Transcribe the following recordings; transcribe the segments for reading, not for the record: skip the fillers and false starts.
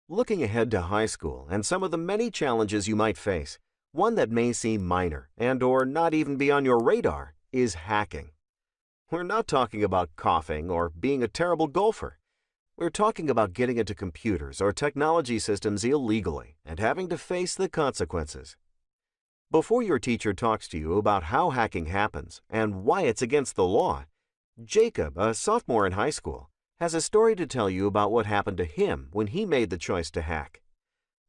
Looking ahead to high school and some of the many challenges you might face, one that may seem minor and/or not even be on your radar is hacking. We're not talking about coughing or being a terrible golfer. We're talking about getting into computers or technology systems illegally and having to face the consequences. Before your teacher talks to you about how hacking happens and why it's against the law, Jacob, a sophomore in high school, has a story to tell you about what happened to him when he made the choice to hack.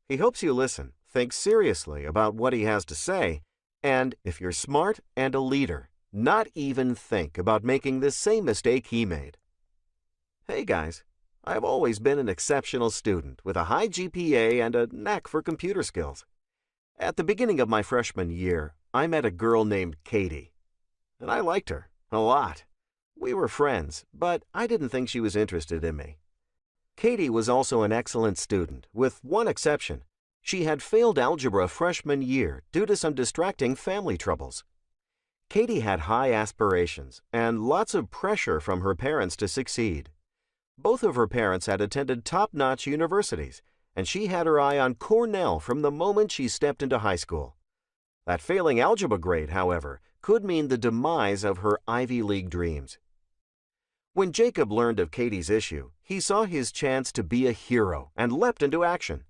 He hopes you listen, think seriously about what he has to say, and, if you're smart and a leader, not even think about making the same mistake he made. Hey guys, I've always been an exceptional student with a high GPA and a knack for computer skills. At the beginning of my freshman year, I met a girl named Katie, and I liked her a lot. We were friends, but I didn't think she was interested in me. Katie was also an excellent student, with one exception. She had failed algebra freshman year due to some distracting family troubles. Katie had high aspirations and lots of pressure from her parents to succeed. Both of her parents had attended top-notch universities, and she had her eye on Cornell from the moment she stepped into high school. That failing algebra grade, however, could mean the demise of her Ivy League dreams. When Jacob learned of Katie's issue, he saw his chance to be a hero and leapt into action.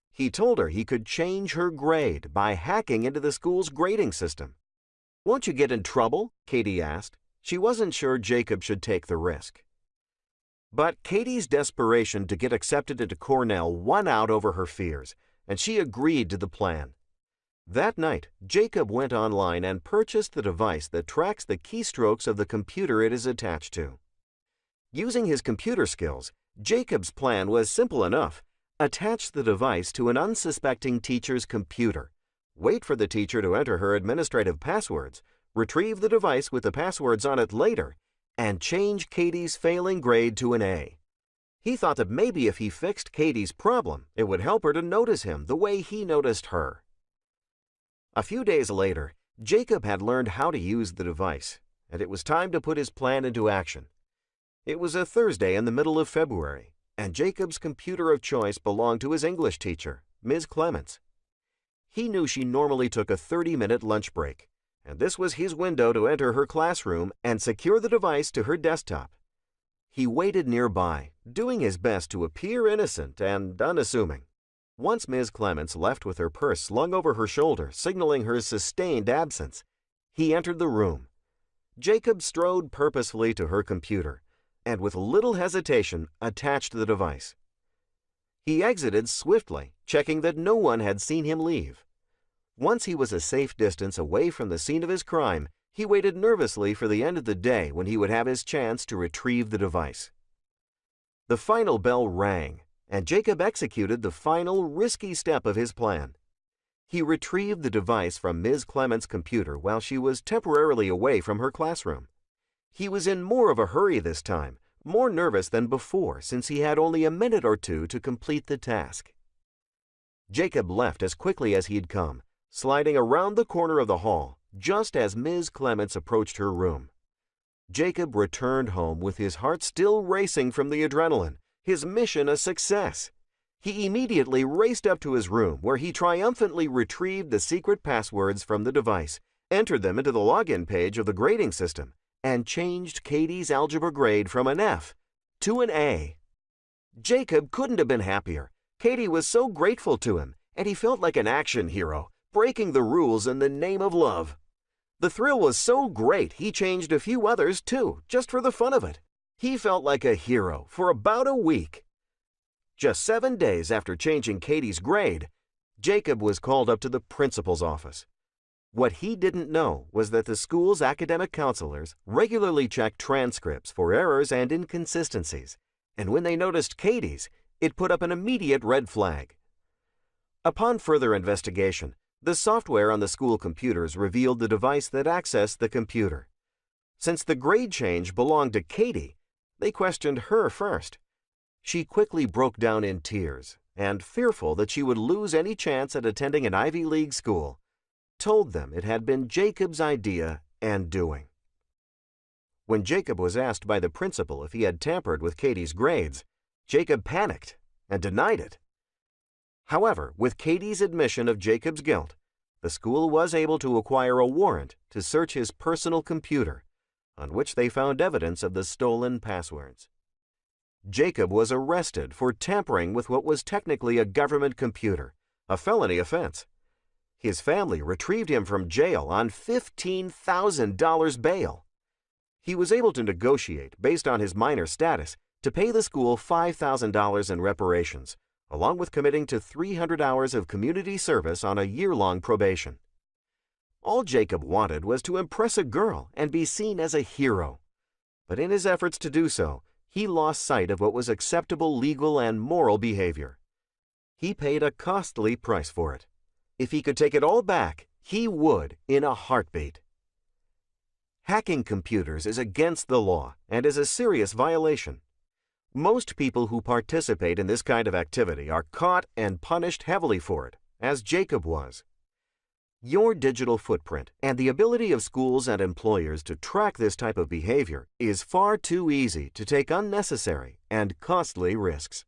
He told her he could change her grade by hacking into the school's grading system. "Won't you get in trouble?" Katie asked. She wasn't sure Jacob should take the risk. But Katie's desperation to get accepted into Cornell won out over her fears, and she agreed to the plan. That night, Jacob went online and purchased the device that tracks the keystrokes of the computer it is attached to. Using his computer skills, Jacob's plan was simple enough. Attach the device to an unsuspecting teacher's computer, wait for the teacher to enter her administrative passwords, retrieve the device with the passwords on it later, and change Katie's failing grade to an A. He thought that maybe if he fixed Katie's problem, it would help her to notice him the way he noticed her. A few days later, Jacob had learned how to use the device, and it was time to put his plan into action. It was a Thursday in the middle of February, and Jacob's computer of choice belonged to his English teacher, Ms. Clements. He knew she normally took a 30-minute lunch break, and this was his window to enter her classroom and secure the device to her desktop. He waited nearby, doing his best to appear innocent and unassuming. Once Ms. Clements left with her purse slung over her shoulder, signaling her sustained absence, he entered the room. Jacob strode purposefully to her computer, and with little hesitation attached the device. He exited swiftly, checking that no one had seen him leave. Once he was a safe distance away from the scene of his crime, he waited nervously for the end of the day when he would have his chance to retrieve the device. The final bell rang, and Jacob executed the final risky step of his plan. He retrieved the device from Ms. Clements' computer while she was temporarily away from her classroom. He was in more of a hurry this time, more nervous than before since he had only a minute or two to complete the task. Jacob left as quickly as he'd come, sliding around the corner of the hall just as Ms. Clements approached her room. Jacob returned home with his heart still racing from the adrenaline, his mission a success. He immediately raced up to his room where he triumphantly retrieved the secret passwords from the device, entered them into the login page of the grading system, and changed Katie's algebra grade from an F to an A. Jacob couldn't have been happier. Katie was so grateful to him, and he felt like an action hero, breaking the rules in the name of love. The thrill was so great he changed a few others too, just for the fun of it. He felt like a hero for about a week. Just 7 days after changing Katie's grade, Jacob was called up to the principal's office. What he didn't know was that the school's academic counselors regularly checked transcripts for errors and inconsistencies, and when they noticed Katie's, it put up an immediate red flag. Upon further investigation, the software on the school computers revealed the device that accessed the computer. Since the grade change belonged to Katie, they questioned her first. She quickly broke down in tears, and fearful that she would lose any chance at attending an Ivy League school, told them it had been Jacob's idea and doing. When Jacob was asked by the principal if he had tampered with Katie's grades, Jacob panicked and denied it. However, with Katie's admission of Jacob's guilt, the school was able to acquire a warrant to search his personal computer, on which they found evidence of the stolen passwords. Jacob was arrested for tampering with what was technically a government computer, a felony offense. His family retrieved him from jail on $15,000 bail. He was able to negotiate, based on his minor status, to pay the school $5,000 in reparations, along with committing to 300 hours of community service on a year-long probation. All Jacob wanted was to impress a girl and be seen as a hero. But in his efforts to do so, he lost sight of what was acceptable legal and moral behavior. He paid a costly price for it. If he could take it all back, he would in a heartbeat. Hacking computers is against the law and is a serious violation. Most people who participate in this kind of activity are caught and punished heavily for it, as Jacob was. Your digital footprint and the ability of schools and employers to track this type of behavior is far too easy to take unnecessary and costly risks.